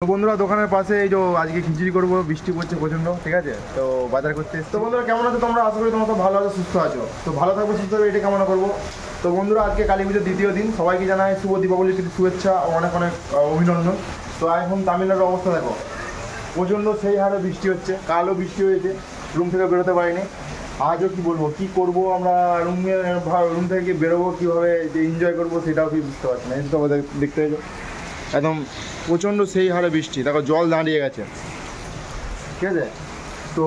তো বন্ধুরা দোকানের পাশে এই যে আজকে খিচুড়ি করবো, বৃষ্টি পড়ছে প্রচণ্ড, ঠিক আছে? তো বাজার করতে এসছি। তো বন্ধুরা কেমন আছো তোমরা? আশা করি তোমরা তো ভালো আছো, সুস্থ আছো। তো ভালো থাকবো, সুস্থ থাকবে, এটা কামনা করবো। তো বন্ধুরা আজকে কালী পুজোর দ্বিতীয় দিন, সবাইকে জানাই শুভ দীপাবলির কিছু শুভেচ্ছা ও অনেক অনেক অভিনন্দন। তো এখন তামিলনাড়ুর অবস্থা দেখো, প্রচণ্ড সেই হারে বৃষ্টি হচ্ছে। কালও বৃষ্টি হয়েছে, রুম থেকে বেরোতে পারিনি। আজও কি বলবো, কি করবো আমরা, রুম থেকে বেরোবো কীভাবে, যে এনজয় করবো সেটাও কি বুঝতে পারছি না। এই তো দেখতে পেয়েছো একদম প্রচণ্ড সেই হারে বৃষ্টি, দেখো জল দাঁড়িয়ে গেছে, ঠিক আছে? তো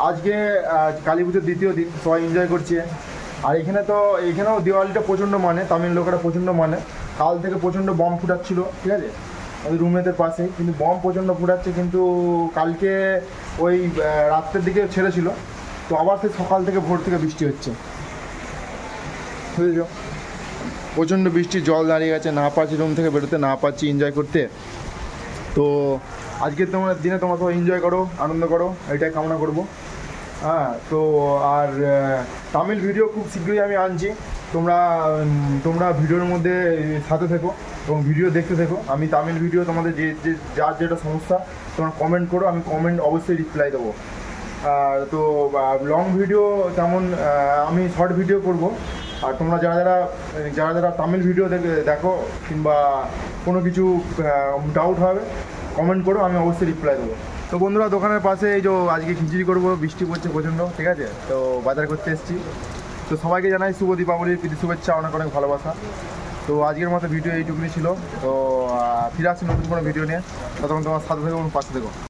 আজকে কালী পুজোর দ্বিতীয় দিন, সবাই এনজয় করছে। আর এখানেও দিওয়ালিটা প্রচণ্ড মানে, তামিল লোকেরা প্রচণ্ড মানে। কাল থেকে প্রচণ্ড বম ফুটাচ্ছিল, ঠিক আছে, ওই রুমেদের পাশে, কিন্তু বম প্রচণ্ড ফুটাচ্ছে। কিন্তু কালকে ওই রাত্রের দিকে ছেড়েছিল, তো আবার সেই সকাল থেকে ভোর থেকে বৃষ্টি হচ্ছে, বুঝেছো? প্রচণ্ড বৃষ্টি, জল দাঁড়িয়ে গেছে, না পারছি রুম থেকে বেরোতে, না পারছি এনজয় করতে। তো আজকে তোমার দিনে তোমরা সবাই এনজয় করো, আনন্দ করো, এটাই কামনা করবো। হ্যাঁ, তো আর তামিল ভিডিও খুব শীঘ্রই আমি আনছি। তোমরা ভিডিওর মধ্যে সাথে থেকো এবং ভিডিও দেখতে থেকো। আমি তামিল ভিডিও তোমাদের যার যেটা সমস্যা তোমরা কমেন্ট করো, আমি কমেন্ট অবশ্যই রিপ্লাই দেবো। আর তো লং ভিডিও তেমন, আমি শর্ট ভিডিও করব। আর তোমরা যারা যারা তামিল ভিডিও দেখো কিংবা কোনো কিছু ডাউট হবে কমেন্ট করো, আমি অবশ্যই রিপ্লাই দেবো। তো বন্ধুরা দোকানের পাশে এই যে আজকে খিচুড়ি করবো, বৃষ্টি পড়ছে প্রচণ্ড, ঠিক আছে? তো বাজার করতে এসেছি। তো সবাইকে জানাই শুভ দীপাবলির প্রীতি শুভেচ্ছা, অনেক অনেক ভালোবাসা। তো আজকের মতো ভিডিও এইটুকুনি ছিল। তো ফিরে আসছি নতুন কোনো ভিডিও নিয়ে। ততক্ষণ তোমার সাথে থেকো এবং পাশে থেকো।